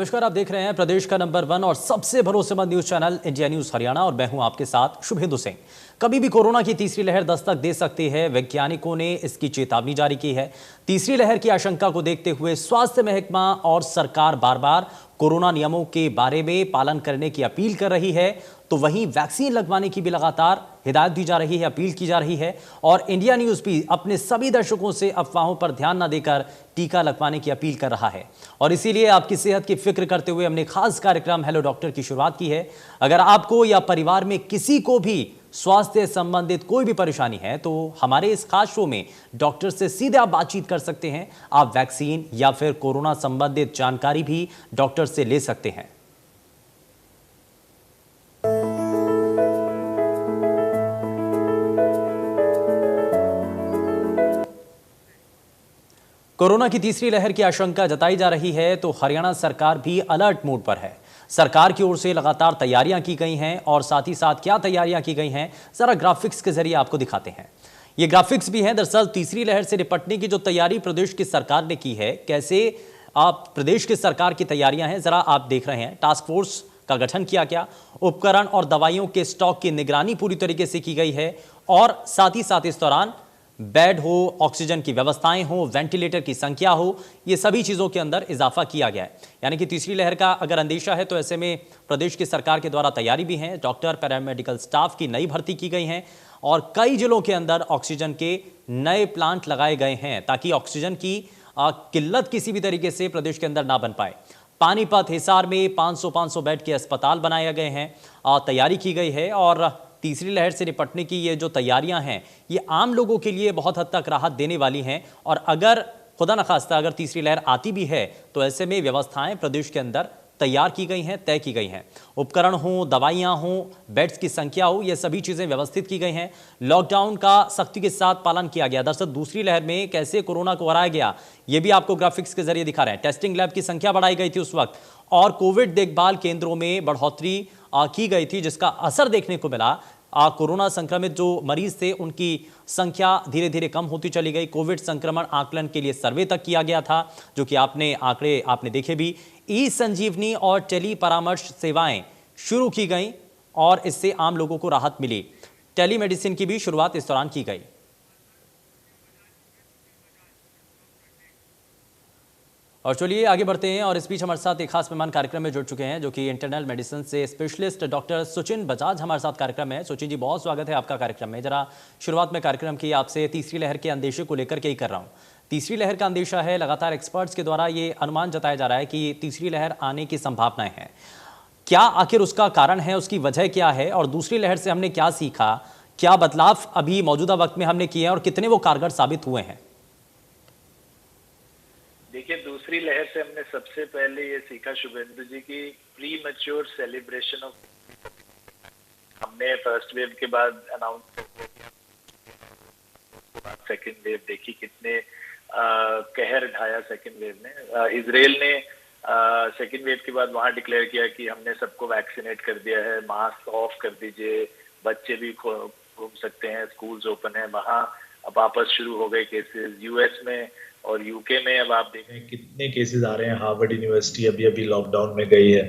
नमस्कार, आप देख रहे हैं प्रदेश का नंबर 1 और सबसे भरोसेमंद news channel India news Haryana और मैं हूं आपके साथ शुभेंदु सिंह। कभी भी कोरोना की तीसरी लहर दस्तक दे सकती है, वैज्ञानिकों ने इसकी चेतावनी जारी की है। तीसरी लहर की आशंका को देखते हुए स्वास्थ्य महकमा और सरकार बार बार कोरोना नियमों के बारे में पालन करने की अपील कर रही है, तो वहीं वैक्सीन लगवाने की भी लगातार हिदायत दी जा रही है, अपील की जा रही है। और इंडिया न्यूज भी अपने सभी दर्शकों से अफवाहों पर ध्यान न देकर टीका लगवाने की अपील कर रहा है। और इसीलिए आपकी सेहत की फिक्र करते हुए हमने खास कार्यक्रम हेलो डॉक्टर की शुरुआत की है। अगर आपको या परिवार में किसी को भी स्वास्थ्य संबंधित कोई भी परेशानी है तो हमारे इस खास शो में डॉक्टर से सीधे आप बातचीत कर सकते हैं। आप वैक्सीन या फिर कोरोना संबंधित जानकारी भी डॉक्टर से ले सकते हैं। कोरोना की तीसरी लहर की आशंका जताई जा रही है तो हरियाणा सरकार भी अलर्ट मोड पर है। सरकार की ओर से लगातार तैयारियां की गई हैं और साथ ही साथ क्या तैयारियां की गई हैं जरा ग्राफिक्स के जरिए आपको दिखाते हैं। ये ग्राफिक्स भी हैं। दरअसल तीसरी लहर से निपटने की जो तैयारी प्रदेश की सरकार ने की है, कैसे आप प्रदेश की सरकार की तैयारियां हैं जरा आप देख रहे हैं। टास्क फोर्स का गठन किया गया, उपकरण और दवाइयों के स्टॉक की निगरानी पूरी तरीके से की गई है और साथ ही साथ इस दौरान बेड हो, ऑक्सीजन की व्यवस्थाएं हो, वेंटिलेटर की संख्या हो, ये सभी चीज़ों के अंदर इजाफा किया गया है। यानी कि तीसरी लहर का अगर अंदेशा है तो ऐसे में प्रदेश की सरकार के द्वारा तैयारी भी है। डॉक्टर, पैरामेडिकल स्टाफ की नई भर्ती की गई है और कई जिलों के अंदर ऑक्सीजन के नए प्लांट लगाए गए हैं ताकि ऑक्सीजन की किल्लत किसी भी तरीके से प्रदेश के अंदर ना बन पाए। पानीपत, हिसार में 500 बेड के अस्पताल बनाए गए हैं, तैयारी की गई है। और तीसरी लहर से निपटने की ये जो तैयारियां हैं ये आम लोगों के लिए बहुत हद तक राहत देने वाली हैं। और अगर खुदा न खास्ता अगर तीसरी लहर आती भी है तो ऐसे में व्यवस्थाएं प्रदेश के अंदर तैयार की गई हैं, तय की गई हैं। उपकरण हो, दवाइयां हो, बेड्स की संख्या हो, ये सभी चीजें व्यवस्थित की गई हैं। लॉकडाउन का सख्ती के साथ पालन किया गया। दरअसल दूसरी लहर में कैसे कोरोना को हराया गया ये भी आपको ग्राफिक्स के जरिए दिखा रहे हैं। टेस्टिंग लैब की संख्या बढ़ाई गई थी उस वक्त और कोविड देखभाल केंद्रों में बढ़ोतरी की गई थी, जिसका असर देखने को मिला। कोरोना संक्रमित जो मरीज थे उनकी संख्या धीरे धीरे कम होती चली गई। कोविड संक्रमण आकलन के लिए सर्वे तक किया गया था, जो कि आंकड़े आपने देखे भी। ई संजीवनी और टेली परामर्श सेवाएं शुरू की गई और इससे आम लोगों को राहत मिली। टेलीमेडिसिन की भी शुरुआत इस दौरान की गई। और चलिए आगे बढ़ते हैं और इस बीच हमारे साथ एक खास मेहमान कार्यक्रम में जुड़ चुके हैं, जो कि इंटरनल मेडिसिन से स्पेशलिस्ट डॉक्टर सुचिन बजाज हमारे साथ कार्यक्रम में है। सुचिन जी, बहुत स्वागत है आपका कार्यक्रम में। जरा शुरुआत में कार्यक्रम की आपसे तीसरी लहर के अंदेशे को लेकर के ही कर रहा हूँ। तीसरी लहर का अंदेशा है, लगातार एक्सपर्ट्स के द्वारा ये अनुमान जताया जा रहा है कि तीसरी लहर आने की संभावनाएं हैं। क्या आखिर उसका कारण है, उसकी वजह क्या है और दूसरी लहर से हमने क्या सीखा, क्या बदलाव अभी मौजूदा वक्त में हमने किए हैं और कितने वो कारगर साबित हुए हैं? देखिए, दूसरी लहर से हमने सबसे पहले ये सीखा शुभेंदु जी की प्री मैच्योर सेलिब्रेशन ऑफ। हमने फर्स्ट वेव के बाद अनाउंस सेकेंड वेव देखी, कितने कहर ढाया सेकेंड वेव ने। इजराइल ने सेकेंड वेव के बाद वहां डिक्लेयर किया कि हमने सबको वैक्सीनेट कर दिया है, मास्क ऑफ कर दीजिए, बच्चे भी घूम सकते हैं, स्कूल्स ओपन है। वहां अब वापस शुरू हो गए केसेस। यूएस में और यूके में अब आप देखें कितने केसेस आ रहे हैं। हार्वर्ड यूनिवर्सिटी अभी अभी लॉकडाउन में गई है।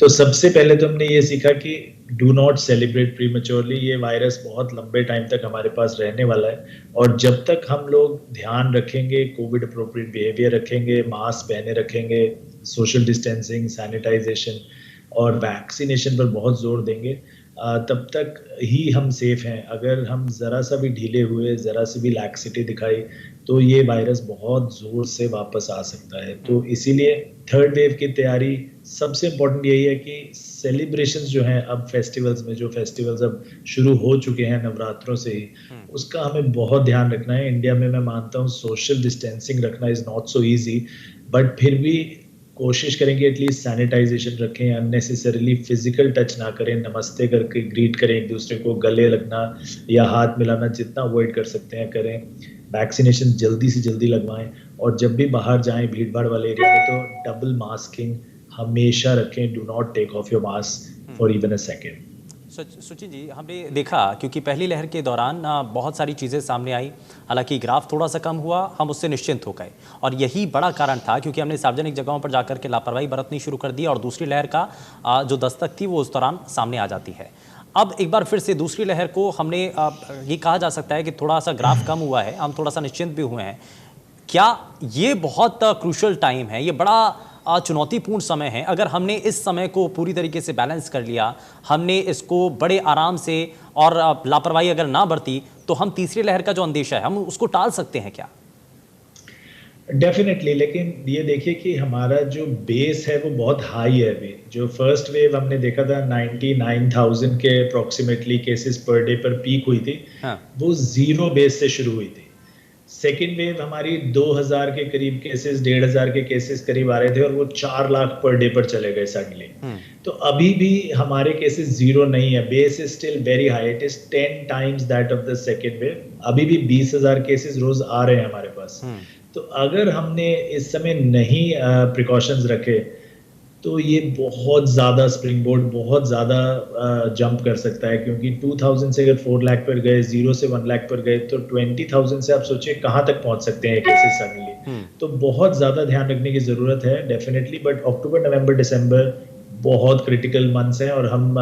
तो सबसे पहले तो हमने ये सीखा कि डू नॉट सेलिब्रेट प्रीमेच्योरली। ये वायरस बहुत लंबे टाइम तक हमारे पास रहने वाला है और जब तक हम लोग ध्यान रखेंगे, कोविड अप्रोप्रिएट बिहेवियर रखेंगे, मास्क पहने रखेंगे, सोशल डिस्टेंसिंग, सैनिटाइजेशन और वैक्सीनेशन पर बहुत जोर देंगे, तब तक ही हम सेफ हैं। अगर हम ज़रा सा भी ढीले हुए, ज़रा सी भी लैक्सिटी दिखाई तो ये वायरस बहुत ज़ोर से वापस आ सकता है। तो इसीलिए थर्ड वेव की तैयारी सबसे इम्पोर्टेंट यही है कि सेलिब्रेशंस जो हैं अब फेस्टिवल्स में, जो फेस्टिवल्स अब शुरू हो चुके हैं नवरात्रों से ही, उसका हमें बहुत ध्यान रखना है। इंडिया में मैं मानता हूँ सोशल डिस्टेंसिंग रखना is not so easy, but फिर भी कोशिश करेंगे एटलीस्ट सैनिटाइजेशन रखें, अननेसेसरीली फिजिकल टच ना करें, नमस्ते करके ग्रीट करें एक दूसरे को, गले लगना या हाथ मिलाना जितना अवॉइड कर सकते हैं करें। वैक्सीनेशन जल्दी से जल्दी लगवाएं और जब भी बाहर जाएं भीड़ भाड़ वाले एरिया में तो डबल मास्किंग हमेशा रखें। Do not take off your mask for even a second. Sachin ji, हमने देखा क्योंकि पहली लहर के दौरान बहुत सारी चीज़ें सामने आई। हालांकि ग्राफ थोड़ा सा कम हुआ, हम उससे निश्चिंत हो गए और यही बड़ा कारण था क्योंकि हमने सार्वजनिक जगहों पर जाकर के लापरवाही बरतनी शुरू कर दी और दूसरी लहर का जो दस्तक थी वो उस दौरान सामने आ जाती है। अब एक बार फिर से दूसरी लहर को हमने ये कहा जा सकता है कि थोड़ा सा ग्राफ कम हुआ है, हम थोड़ा सा निश्चिंत भी हुए हैं। क्या ये बहुत क्रूशल टाइम है, ये बड़ा चुनौतीपूर्ण समय है? अगर हमने इस समय को पूरी तरीके से बैलेंस कर लिया, हमने इसको बड़े आराम से और लापरवाही अगर ना बरती, तो हम तीसरी लहर का जो अंदेशा है हम उसको टाल सकते हैं क्या? डेफिनेटली, लेकिन ये देखिए कि हमारा जो बेस है वो बहुत हाई है। अभी जो फर्स्ट वेव हमने देखा था 99,000 के अप्रोक्सीमेटली केसेस पर डे पर पीक हुई थी। हाँ। वो जीरो बेस से शुरू हुई थी। सेकेंड वेव हमारी 2000 के करीब केसेस, 1500 के केसेस करीब आ रहे थे और वो 4 लाख पर डे पर चले गए सडनली। तो अभी भी हमारे केसेस जीरो नहीं है, base is still very high, it is 10 times that of the second wave. अभी भी 20,000 केसेस रोज आ रहे हैं हमारे पास। तो अगर हमने इस समय नहीं प्रिकॉशंस रखे तो ये बहुत ज़्यादा स्प्रिंग बोर्ड बहुत ज़्यादा जंप कर सकता है, क्योंकि 2000 से अगर 4 लाख पर गए, 0 से 1 लाख पर गए, तो 20,000 से आप सोचिए कहाँ तक पहुँच सकते हैं केसेस सडनली। तो बहुत ज़्यादा ध्यान रखने की ज़रूरत है डेफिनेटली। बट अक्टूबर, नवंबर, दिसंबर बहुत क्रिटिकल मंथ्स हैं और हम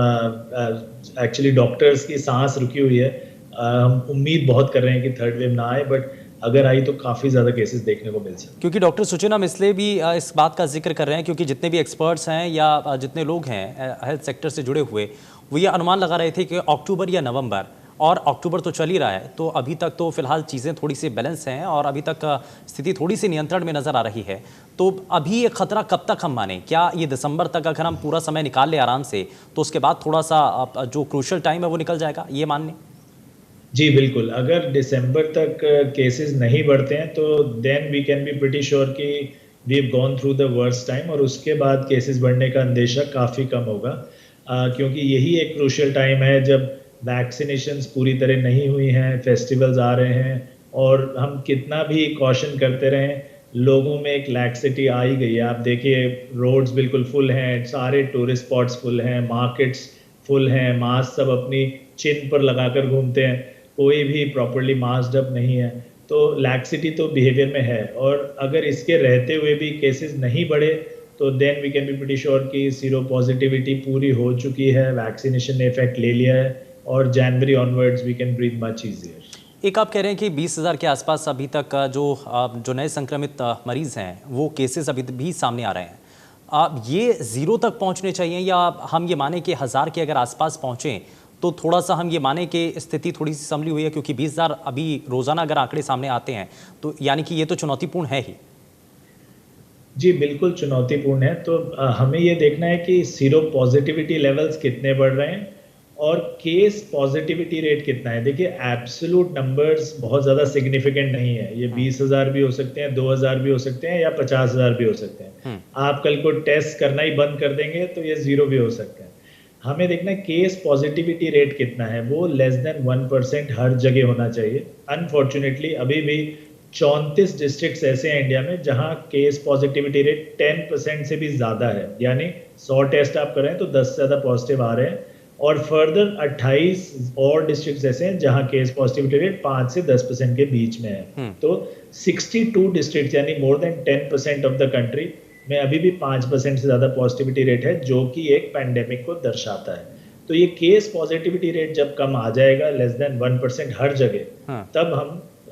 एक्चुअली डॉक्टर्स की सांस रुकी हुई है। हम उम्मीद बहुत कर रहे हैं कि थर्ड वेव ना आए, बट अगर आई तो काफ़ी ज़्यादा केसेस देखने को मिल सकते। क्योंकि डॉक्टर सुचिन, हम इसलिए भी इस बात का जिक्र कर रहे हैं क्योंकि जितने भी एक्सपर्ट्स हैं या जितने लोग हैं हेल्थ सेक्टर से जुड़े हुए, वो ये अनुमान लगा रहे थे कि अक्टूबर या नवंबर, और अक्टूबर तो चल ही रहा है, तो अभी तक तो फिलहाल चीज़ें थोड़ी सी बैलेंस हैं और अभी तक स्थिति थोड़ी सी नियंत्रण में नज़र आ रही है। तो अभी ये खतरा कब तक हम माने? क्या ये दिसंबर तक अगर हम पूरा समय निकाल ले आराम से, तो उसके बाद थोड़ा सा जो क्रूशल टाइम है वो निकल जाएगा, ये मान लें? जी बिल्कुल, अगर दिसंबर तक केसेस नहीं बढ़ते हैं तो then we can be pretty sure कि we have gone through the worst time, और उसके बाद केसेस बढ़ने का अंदेशा काफ़ी कम होगा। क्योंकि यही एक क्रूशियल टाइम है जब वैक्सीनेशंस पूरी तरह नहीं हुई हैं, फेस्टिवल्स आ रहे हैं, और हम कितना भी कॉशन करते रहें, लोगों में एक लैक्सिटी आ ही गई है। आप देखिए रोड्स बिल्कुल फुल हैं, सारे टूरिस्ट स्पॉट्स फुल हैं, मार्केट्स फुल हैं, मास्क सब अपनी चिन पर लगाकर घूमते हैं, कोई भी प्रॉपरली मास्क्ड अप नहीं है। तो लैक्सिटी तो बिहेवियर में है, और अगर इसके रहते हुए भी केसेस नहीं बढ़े तो then we can be pretty sure कि सीरो पॉजिटिविटी पूरी हो चुकी है, वैक्सीनेशन ने इफेक्ट ले लिया है, और January onwards we can breathe much easier. एक आप कह रहे हैं कि 20,000 के आसपास अभी तक जो नए संक्रमित मरीज हैं वो केसेस अभी भी सामने आ रहे हैं। ये जीरो तक पहुंचने चाहिए, या हम ये माने कि 1000 के अगर आसपास पहुंचें तो थोड़ा सा हम ये माने कि स्थिति थोड़ी सी संभली हुई है? क्योंकि 20,000 अभी रोजाना अगर आंकड़े सामने आते हैं तो यानी कि ये तो चुनौतीपूर्ण है ही। जी बिल्कुल चुनौतीपूर्ण है। तो हमें ये देखना है कि सीरो पॉजिटिविटी लेवल्स कितने बढ़ रहे हैं और केस पॉजिटिविटी रेट कितना है। देखिए एब्सोल्यूट नंबर्स बहुत ज़्यादा सिग्निफिकेंट नहीं है, ये 20,000 भी हो सकते हैं, 2,000 भी हो सकते हैं, या 50,000 भी हो सकते हैं। आप कल को टेस्ट करना ही बंद कर देंगे तो ये जीरो भी हो सकते हैं। हमें देखना है केस पॉजिटिविटी रेट कितना है, वो लेस देन 1% हर जगह होना चाहिए। अनफॉर्चुनेटली अभी भी 34 डिस्ट्रिक्ट्स ऐसे हैं इंडिया में जहां केस पॉजिटिविटी रेट 10% से भी ज़्यादा है, यानी 100 टेस्ट आप करें तो 10 से ज़्यादा पॉजिटिव आ रहे हैं। और फर्दर 28 और डिस्ट्रिक्ट्स ऐसे हैं जहां केस पॉजिटिविटी रेट 5 से 10% के बीच में है। तो 62 डिस्ट्रिक्ट यानी more than 10% of the country में अभी भी 5% से ज़्यादा पॉजिटिविटी रेट है, जो कि एक पैंडेमिक को दर्शाता है। तो ये केस पॉजिटिविटी रेट जब कम आ जाएगा, लेस देन 1% हर जगह,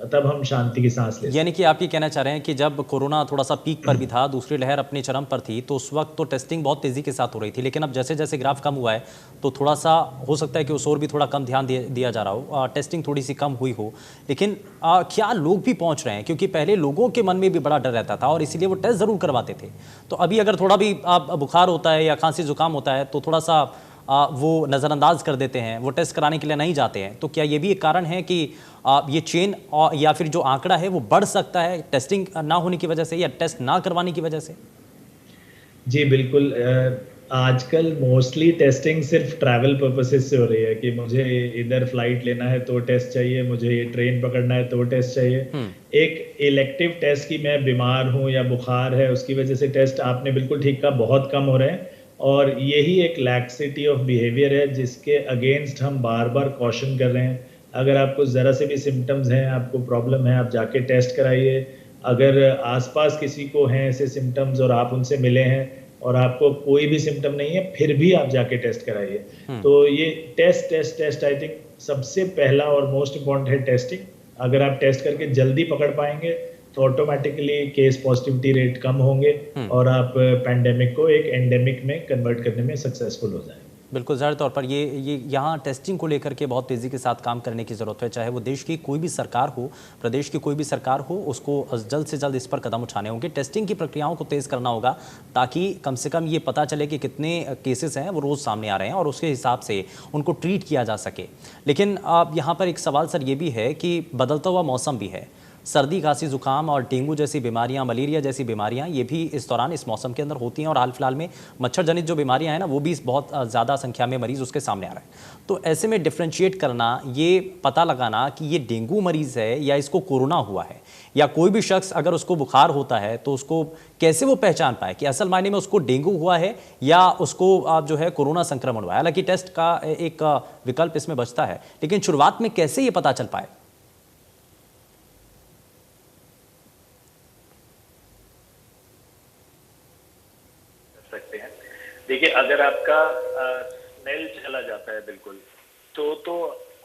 तब हम शांति की सांस ले। यानी कि आप ये कहना चाह रहे हैं कि जब कोरोना थोड़ा सा पीक पर भी था, दूसरी लहर अपने चरम पर थी, तो उस वक्त तो टेस्टिंग बहुत तेजी के साथ हो रही थी, लेकिन अब जैसे जैसे ग्राफ कम हुआ है तो थोड़ा सा हो सकता है कि उस ओर भी थोड़ा कम ध्यान दिया जा रहा हो, टेस्टिंग थोड़ी सी कम हुई हो। लेकिन क्या लोग भी पहुंच रहे हैं? क्योंकि पहले लोगों के मन में भी बड़ा डर रहता था और इसीलिए वो टेस्ट जरूर करवाते थे। तो अभी अगर थोड़ा भी बुखार होता है या खांसी जुकाम होता है तो थोड़ा सा वो नज़रअंदाज कर देते हैं, वो टेस्ट कराने के लिए नहीं जाते हैं। तो क्या ये भी एक कारण है कि ये चेन या फिर जो आंकड़ा है वो बढ़ सकता है टेस्टिंग ना होने की वजह से या टेस्ट ना करवाने की वजह से? जी बिल्कुल, आजकल मोस्टली टेस्टिंग सिर्फ ट्रैवल पर्पसेस से हो रही है कि मुझे इधर फ्लाइट लेना है तो टेस्ट चाहिए, मुझे ये ट्रेन पकड़ना है तो टेस्ट चाहिए। एक इलेक्टिव टेस्ट की मैं बीमार हूँ या बुखार है उसकी वजह से टेस्ट, आपने बिल्कुल ठीक कहा, बहुत कम हो रहे हैं। और यही एक लैक्सिटी ऑफ बिहेवियर है जिसके अगेंस्ट हम बार बार कॉशन कर रहे हैं। अगर आपको ज़रा से भी सिम्टम्स हैं, आपको प्रॉब्लम है, आप जाके टेस्ट कराइए। अगर आसपास किसी को हैं ऐसे सिम्टम्स और आप उनसे मिले हैं और आपको कोई भी सिम्टम नहीं है, फिर भी आप जाके टेस्ट कराइए। तो ये test test test I think सबसे पहला और मोस्ट इम्पॉर्टेंट है टेस्टिंग। अगर आप टेस्ट करके जल्दी पकड़ पाएंगे तो ऑटोमेटिकली केस पॉजिटिविटी रेट कम होंगे और आप पैंडेमिक को एक एंडेमिक में कन्वर्ट करने में सक्सेसफुल हो जाएंगे। बिल्कुल, ज़ाहिर तौर पर ये यहाँ टेस्टिंग को लेकर के बहुत तेज़ी के साथ काम करने की ज़रूरत है। चाहे वो देश की कोई भी सरकार हो, प्रदेश की कोई भी सरकार हो, उसको जल्द से जल्द इस पर कदम उठाने होंगे। टेस्टिंग की प्रक्रियाओं को तेज़ करना होगा ताकि कम से कम ये पता चले कि कितने केसेस हैं वो रोज़ सामने आ रहे हैं और उसके हिसाब से उनको ट्रीट किया जा सके। लेकिन अब यहाँ पर एक सवाल सर ये भी है कि बदलता हुआ मौसम भी है, सर्दी, खांसी, जुकाम और डेंगू जैसी बीमारियां, मलेरिया जैसी बीमारियां, ये भी इस दौरान इस मौसम के अंदर होती हैं और हाल फिलहाल में मच्छर जनित जो बीमारियां हैं ना, वो भी बहुत ज़्यादा संख्या में मरीज़ उसके सामने आ रहे हैं। तो ऐसे में डिफ्रेंशिएट करना, ये पता लगाना कि ये डेंगू मरीज़ है या इसको कोरोना हुआ है, या कोई भी शख्स अगर उसको बुखार होता है तो उसको कैसे वो पहचान पाए कि असल मायने में उसको डेंगू हुआ है या उसको जो है कोरोना संक्रमण हुआ है। हालांकि टेस्ट का एक विकल्प इसमें बचता है, लेकिन शुरुआत में कैसे ये पता चल पाए? देखिए, अगर आपका स्मेल चला जाता है बिल्कुल, तो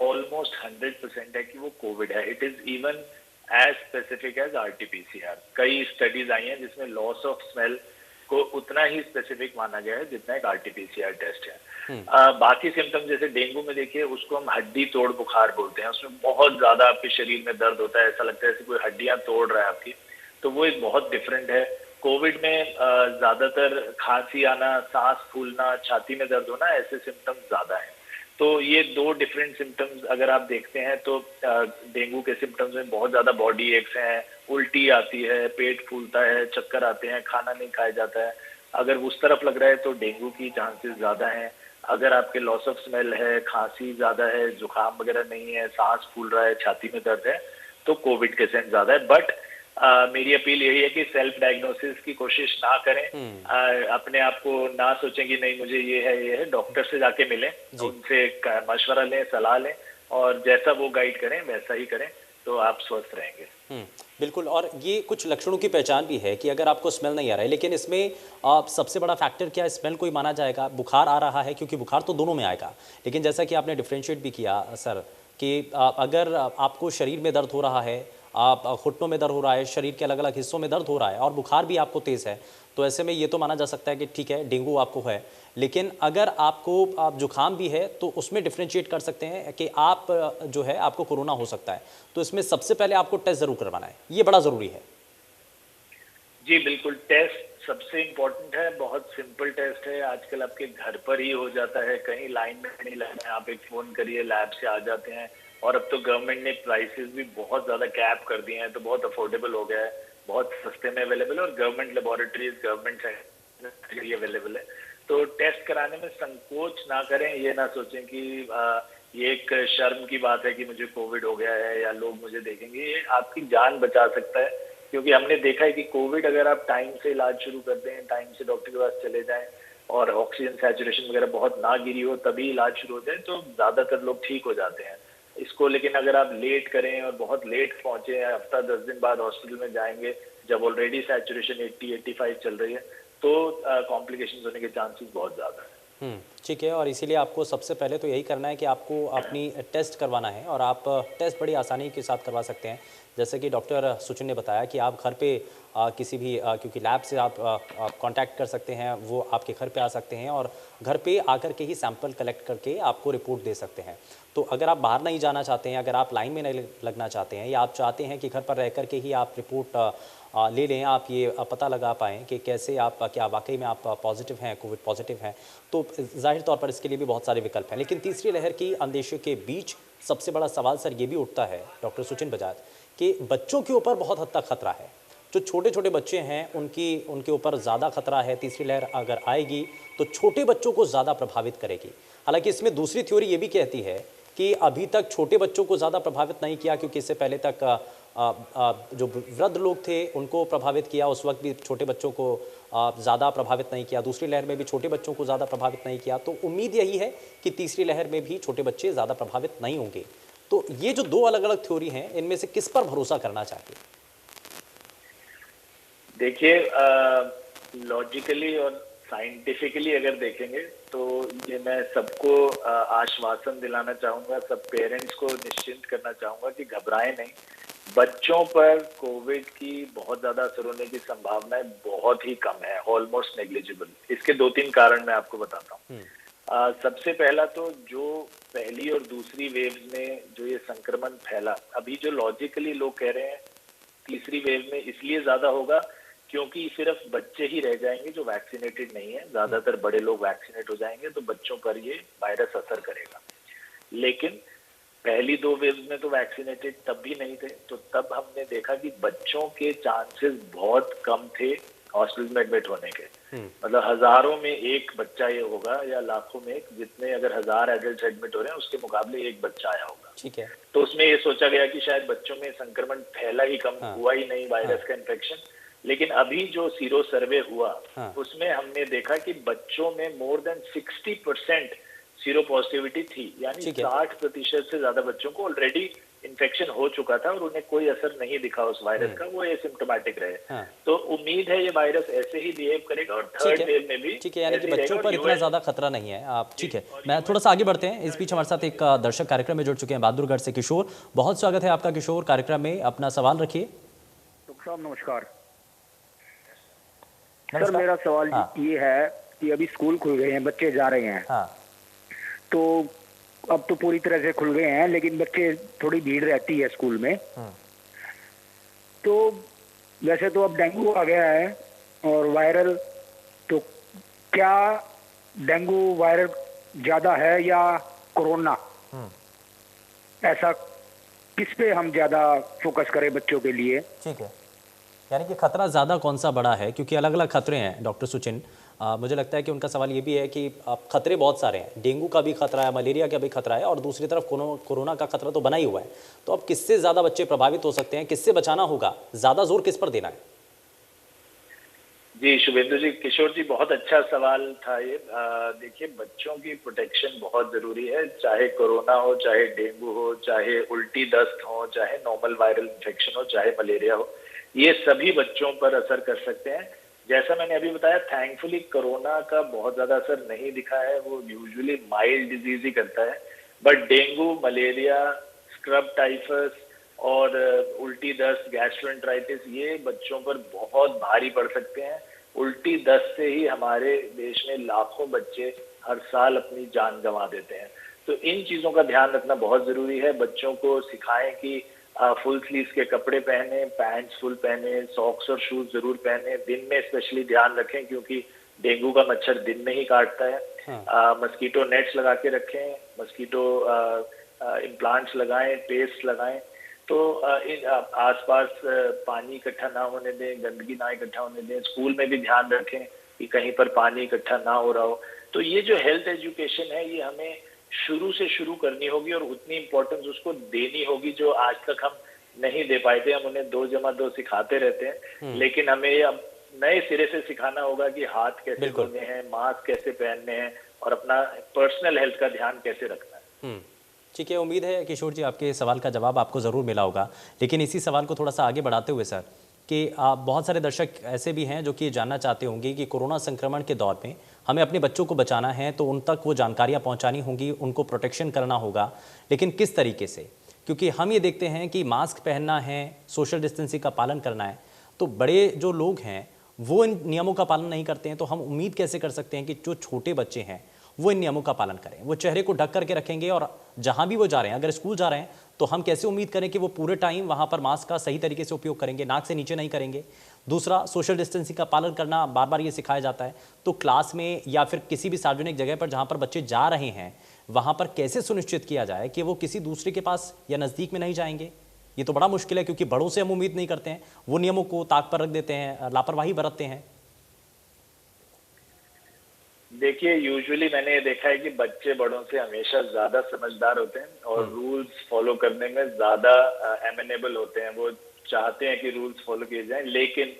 ऑलमोस्ट 100% है कि वो कोविड है। It is even as specific as RTPCR. कई स्टडीज आई हैं जिसमें लॉस ऑफ स्मेल को उतना ही स्पेसिफिक माना गया है जितना एक आरटीपीसीआर टेस्ट है। बाकी सिम्टम जैसे डेंगू में देखिए, उसको हम हड्डी तोड़ बुखार बोलते हैं। उसमें बहुत ज्यादा आपके शरीर में दर्द होता है, ऐसा लगता है जैसे कोई हड्डियां तोड़ रहा है आपकी। तो वो एक बहुत डिफरेंट है। कोविड में ज्यादातर खांसी आना, सांस फूलना, छाती में दर्द होना, ऐसे सिम्टम्स ज्यादा हैं। तो ये दो डिफरेंट सिम्टम्स अगर आप देखते हैं तो डेंगू के सिम्टम्स में बहुत ज्यादा बॉडी एक्स हैं, उल्टी आती है, पेट फूलता है, चक्कर आते हैं, खाना नहीं खाया जाता है। अगर उस तरफ लग रहा है तो डेंगू की चांसेस ज्यादा हैं। अगर आपके लॉस ऑफ स्मेल है, खांसी ज्यादा है, जुकाम वगैरह नहीं है, सांस फूल रहा है, छाती में दर्द है, तो कोविड के सेंस ज्यादा है। बट मेरी अपील यही है कि सेल्फ डायग्नोसिस की कोशिश ना करें। अपने आप को ना सोचें कि नहीं मुझे ये है। डॉक्टर से जाके मिलें, उनसे मशवरा लें, सलाह लें और जैसा वो गाइड करें वैसा ही करें, तो आप स्वस्थ रहेंगे। बिल्कुल। और ये कुछ लक्षणों की पहचान भी है कि अगर आपको स्मेल नहीं आ रहा है, लेकिन इसमें सबसे बड़ा फैक्टर क्या स्मेल को ही माना जाएगा? बुखार आ रहा है, क्योंकि बुखार तो दोनों में आएगा, लेकिन जैसा कि आपने डिफ्रेंशिएट भी किया सर कि अगर आपको शरीर में दर्द हो रहा है, आप घुटनों में दर्द हो रहा है, शरीर के अलग अलग हिस्सों में दर्द हो रहा है और बुखार भी आपको तेज़ है, तो ऐसे में ये तो माना जा सकता है कि ठीक है डेंगू आपको है। लेकिन अगर आपको जुकाम भी है तो उसमें डिफ्रेंशिएट कर सकते हैं कि आप जो है आपको कोरोना हो सकता है। तो इसमें सबसे पहले आपको टेस्ट ज़रूर करवाना है, ये बड़ा ज़रूरी है। जी बिल्कुल, टेस्ट सबसे इम्पोर्टेंट है। बहुत सिंपल टेस्ट है, आजकल आपके घर पर ही हो जाता है, कहीं लाइन में नहीं लगना है। आप एक फ़ोन करिए, लैब से आ जाते हैं। और अब तो गवर्नमेंट ने प्राइसेस भी बहुत ज़्यादा कैप कर दिए हैं, तो बहुत अफोर्डेबल हो गया है, बहुत सस्ते में अवेलेबल है और government laboratories, government centre available है। तो टेस्ट कराने में संकोच ना करें। ये ना सोचें कि ये एक शर्म की बात है कि मुझे कोविड हो गया है या लोग मुझे देखेंगे। ये आपकी जान बचा सकता है, क्योंकि हमने देखा है कि कोविड अगर आप टाइम से इलाज शुरू कर दें, टाइम से डॉक्टर के पास चले जाएं और ऑक्सीजन सैचुरेशन वगैरह बहुत ना गिरी हो तभी इलाज शुरू हो जाए, तो ज़्यादातर लोग ठीक हो जाते हैं इसको। लेकिन अगर आप लेट करें और बहुत लेट पहुंचे, हफ्ता 10 दिन बाद हॉस्पिटल में जाएंगे जब ऑलरेडी सैचुरेशन 80-85 चल रही है, तो कॉम्प्लिकेशंस होने के चांसेस बहुत ज़्यादा है। ठीक है। और इसीलिए आपको सबसे पहले तो यही करना है कि आपको अपनी टेस्ट करवाना है और आप टेस्ट बड़ी आसानी के साथ करवा सकते हैं। जैसे कि डॉक्टर सुचिन ने बताया कि आप घर पे किसी भी क्योंकि लैब से आप कांटेक्ट कर सकते हैं, वो आपके घर पे आ सकते हैं और घर पे आकर के ही सैंपल कलेक्ट करके आपको रिपोर्ट दे सकते हैं। तो अगर आप बाहर नहीं जाना चाहते हैं, अगर आप लाइन में नहीं लगना चाहते हैं या आप चाहते हैं कि घर पर रह कर के ही आप रिपोर्ट ले लें, आप ये पता लगा पाएँ कि कैसे आप क्या वाकई में आप पॉजिटिव हैं, कोविड पॉजिटिव हैं, तो ज़ाहिर तौर पर इसके लिए भी बहुत सारे विकल्प हैं। लेकिन तीसरी लहर की अंदेशे के बीच सबसे बड़ा सवाल सर ये भी उठता है डॉक्टर सुचिन बजाज कि बच्चों के ऊपर बहुत हद तक खतरा है। जो छोटे छोटे बच्चे हैं उनके ऊपर ज़्यादा खतरा है। तीसरी लहर अगर आएगी तो छोटे बच्चों को ज़्यादा प्रभावित करेगी। हालांकि इसमें दूसरी थ्योरी ये भी कहती है कि अभी तक छोटे बच्चों को ज़्यादा प्रभावित नहीं किया, क्योंकि इससे पहले तक जो वृद्ध लोग थे उनको प्रभावित किया, उस वक्त भी छोटे बच्चों को ज़्यादा प्रभावित नहीं किया, दूसरी लहर में भी छोटे बच्चों को ज़्यादा प्रभावित नहीं किया, तो उम्मीद यही है कि तीसरी लहर में भी छोटे बच्चे ज़्यादा प्रभावित नहीं होंगे। तो ये जो दो अलग अलग थ्योरी हैं, इनमें से किस पर भरोसा करना चाहिए? देखिए, लॉजिकली और साइंटिफिकली अगर देखेंगे तो ये मैं सबको आश्वासन दिलाना चाहूंगा, सब पेरेंट्स को निश्चिंत करना चाहूंगा कि घबराएं नहीं। बच्चों पर कोविड की बहुत ज्यादा असर होने की संभावनाएं बहुत ही कम है, ऑलमोस्ट नेग्लिजिबल। इसके 2-3 कारण मैं आपको बताता हूँ। सबसे पहला तो जो पहली और दूसरी वेव्स में जो ये संक्रमण फैला, अभी जो लॉजिकली लोग कह रहे हैं तीसरी वेव में इसलिए ज्यादा होगा क्योंकि सिर्फ बच्चे ही रह जाएंगे जो वैक्सीनेटेड नहीं है, ज्यादातर बड़े लोग वैक्सीनेट हो जाएंगे, तो बच्चों पर ये वायरस असर करेगा। लेकिन पहली 2 वेव्स में तो वैक्सीनेटेड तब भी नहीं थे, तो तब हमने देखा कि बच्चों के चांसेस बहुत कम थे हॉस्पिटल में एडमिट होने के। मतलब हजारों में एक बच्चा ये होगा या लाखों में एक, जितने अगर 1000 एडल्ट एडमिट हो रहे हैं उसके मुकाबले एक बच्चा आया होगा। ठीक है। तो उसमें ये सोचा गया कि शायद बच्चों में संक्रमण फैला ही कम, हुआ ही नहीं वायरस का इन्फेक्शन। लेकिन अभी जो सीरो सर्वे हुआ उसमें हमने देखा कि बच्चों में मोर देन 60% सीरो पॉजिटिविटी थी, यानी 60% से ज्यादा बच्चों को ऑलरेडी इन्फेक्शन हो चुका था और उन्हें कोई असर नहीं दिखा उस वायरस का, वो एसिम्प्टोमेटिक रहे। तो उम्मीद है ये वायरस ऐसे ही बिहेव करेगा और थर्ड वेव में भी। ठीक है, यानी कि बच्चों पर इतना ज्यादा खतरा नहीं है। आप ठीक है, मैं थोड़ा सा आगे बढ़ते हैं। इस बीच हमारे साथ एक दर्शक कार्यक्रम में जुड़ चुके हैं बहादुरगढ़ से किशोर। बहुत स्वागत है आपका किशोर कार्यक्रम में, अपना सवाल रखिए। नमस्कार सर, मेरा सवाल ये है कि अभी स्कूल खुल गए हैं, बच्चे जा रहे हैं। तो अब तो पूरी तरह से खुल गए हैं, लेकिन बच्चे थोड़ी भीड़ रहती है स्कूल में। तो वैसे तो अब डेंगू आ गया है और वायरल, तो क्या डेंगू वायरल ज्यादा है या कोरोना? ऐसा किस पे हम ज्यादा फोकस करें बच्चों के लिए? ठीक है, यानी कि खतरा ज़्यादा कौन सा बड़ा है, क्योंकि अलग अलग खतरे हैं डॉक्टर सुचिन। मुझे लगता है कि उनका सवाल ये भी है कि खतरे बहुत सारे हैं, डेंगू का भी खतरा है, मलेरिया का भी खतरा है और दूसरी तरफ कोरोना का खतरा तो बना ही हुआ है। तो अब किससे ज़्यादा बच्चे प्रभावित हो सकते हैं, किससे बचाना होगा, ज़्यादा जोर किस पर देना है? जी शुभेंदु जी, किशोर जी, बहुत अच्छा सवाल था ये। देखिए, बच्चों की प्रोटेक्शन बहुत जरूरी है, चाहे कोरोना हो, चाहे डेंगू हो, चाहे उल्टी दस्त हो, चाहे नॉर्मल वायरल इन्फेक्शन हो, चाहे मलेरिया हो, ये सभी बच्चों पर असर कर सकते हैं। जैसा मैंने अभी बताया, थैंकफुली कोरोना का बहुत ज्यादा असर नहीं दिखा है, वो यूजुअली माइल्ड डिजीज ही करता है। But dengue, malaria, scrub typhus और उल्टी दस्त, गैस्ट्रोएंटेराइटिस, ये बच्चों पर बहुत भारी पड़ सकते हैं। उल्टी दस्त से ही हमारे देश में लाखों बच्चे हर साल अपनी जान गंवा देते हैं। तो इन चीजों का ध्यान रखना बहुत जरूरी है। बच्चों को सिखाएं कि फुल स्लीव्स के कपड़े पहने, पैंट्स फुल पहने, सॉक्स और शूज जरूर पहने, दिन में स्पेशली ध्यान रखें क्योंकि डेंगू का मच्छर दिन में ही काटता है। मस्कीटो नेट्स लगा के रखें, मस्कीटो इम्प्लांट्स लगाएं, पेस्ट लगाएं। तो आसपास पानी इकट्ठा ना होने दें, गंदगी ना इकट्ठा होने दें। स्कूल में भी ध्यान रखें कि कहीं पर पानी इकट्ठा ना हो रहा हो। तो ये जो हेल्थ एजुकेशन है, ये हमें शुरू से शुरू करनी होगी और उतनी इम्पोर्टेंस उसको देनी होगी जो आज तक हम नहीं दे पाए थे। हम उन्हें 2+2 सिखाते रहते हैं, लेकिन हमें ये अब नए सिरे से सिखाना होगा कि हाथ कैसे धोने हैं, मास्क कैसे पहनने हैं और अपना पर्सनल हेल्थ का ध्यान कैसे रखना है। ठीक है, उम्मीद है किशोर जी आपके सवाल का जवाब आपको ज़रूर मिला होगा। लेकिन इसी सवाल को थोड़ा सा आगे बढ़ाते हुए सर, कि बहुत सारे दर्शक ऐसे भी हैं जो कि जानना चाहते होंगे कि कोरोना संक्रमण के दौर में हमें अपने बच्चों को बचाना है, तो उन तक वो जानकारियाँ पहुँचानी होंगी, उनको प्रोटेक्शन करना होगा, लेकिन किस तरीके से? क्योंकि हम ये देखते हैं कि मास्क पहनना है, सोशल डिस्टेंसिंग का पालन करना है, तो बड़े जो लोग हैं वो इन नियमों का पालन नहीं करते हैं। तो हम उम्मीद कैसे कर सकते हैं कि जो छोटे बच्चे हैं वो इन नियमों का पालन करें, वो चेहरे को ढक करके रखेंगे और जहां भी वो जा रहे हैं, अगर स्कूल जा रहे हैं तो हम कैसे उम्मीद करें कि वो पूरे टाइम वहां पर मास्क का सही तरीके से उपयोग करेंगे, नाक से नीचे नहीं करेंगे। दूसरा, सोशल डिस्टेंसिंग का पालन करना बार बार ये सिखाया जाता है, तो क्लास में या फिर किसी भी सार्वजनिक जगह पर जहां पर बच्चे जा रहे हैं वहां पर कैसे सुनिश्चित किया जाए कि वो किसी दूसरे के पास या नज़दीक में नहीं जाएंगे? ये तो बड़ा मुश्किल है, क्योंकि बड़ों से हम उम्मीद नहीं करते हैं, वो नियमों को ताक पर रख देते हैं, लापरवाही बरतते हैं। देखिए, यूजुअली मैंने ये देखा है कि बच्चे बड़ों से हमेशा ज्यादा समझदार होते हैं और रूल्स फॉलो करने में ज्यादा एमेनेबल होते हैं। वो चाहते हैं कि रूल्स फॉलो किए जाएं, लेकिन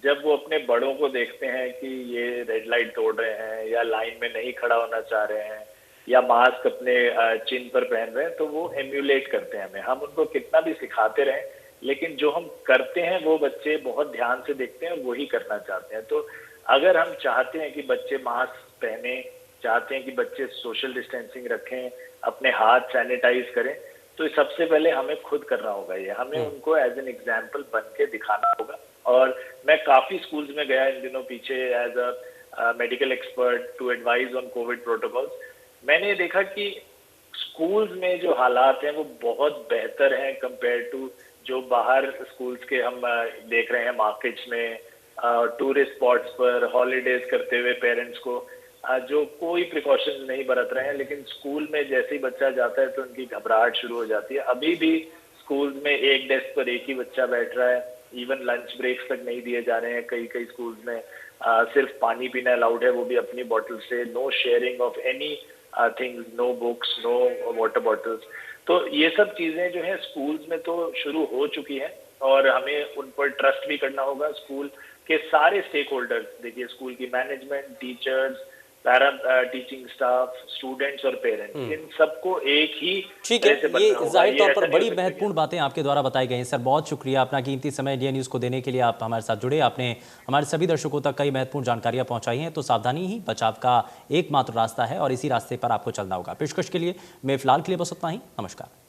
जब वो अपने बड़ों को देखते हैं कि ये रेड लाइट तोड़ रहे हैं या लाइन में नहीं खड़ा होना चाह रहे हैं या मास्क अपने चिन पर पहन रहे हैं, तो वो एम्यूलेट करते हैं हमें। हम उनको कितना भी सिखाते रहें, लेकिन जो हम करते हैं वो बच्चे बहुत ध्यान से देखते हैं और वही करना चाहते हैं। तो अगर हम चाहते हैं कि बच्चे मास्क पहने, चाहते हैं कि बच्चे सोशल डिस्टेंसिंग रखें, अपने हाथ सैनिटाइज करें, तो सबसे पहले हमें खुद करना होगा। ये हमें उनको एज एन एग्जाम्पल बन के दिखाना होगा। और मैं काफी स्कूल्स में गया इन दिनों पीछे as a medical expert to advise on Covid protocols. मैंने देखा कि स्कूल्स में जो हालात हैं वो बहुत बेहतर हैं कंपेयर टू जो बाहर स्कूल्स के हम देख रहे हैं मार्केट्स में, टूरिस्ट स्पॉट्स पर हॉलीडेज करते हुए पेरेंट्स को जो कोई प्रिकॉशंस नहीं बरत रहे हैं, लेकिन स्कूल में जैसे ही बच्चा जाता है तो उनकी घबराहट शुरू हो जाती है। अभी भी स्कूल्स में एक डेस्क पर एक ही बच्चा बैठ रहा है, इवन लंच ब्रेक्स तक नहीं दिए जा रहे हैं। कई कई स्कूल्स में सिर्फ पानी पीना अलाउड है, वो भी अपनी बॉटल से। No sharing of any things, no books, no water bottles. तो ये सब चीजें जो है स्कूल्स में तो शुरू हो चुकी हैं और हमें उन पर ट्रस्ट भी करना होगा। स्कूल के सारे स्टेक होल्डर्स, देखिए स्कूल की management, teachers, para teaching staff, students और पेरेंट्स, इन सबको एक ही ठीक है। ये जाहिर तौर पर बड़ी महत्वपूर्ण बातें आपके द्वारा बताई गई हैं। सर बहुत शुक्रिया अपना कीमती समय इंडिया न्यूज़ को देने के लिए। आप हमारे साथ जुड़े, आपने हमारे सभी दर्शकों तक कई महत्वपूर्ण जानकारियां पहुंचाई हैं। तो सावधानी ही बचाव का एकमात्र रास्ता है और इसी रास्ते पर आपको चलना होगा। पेशकश के लिए मैं फिलहाल के लिए बस उतना ही। नमस्कार।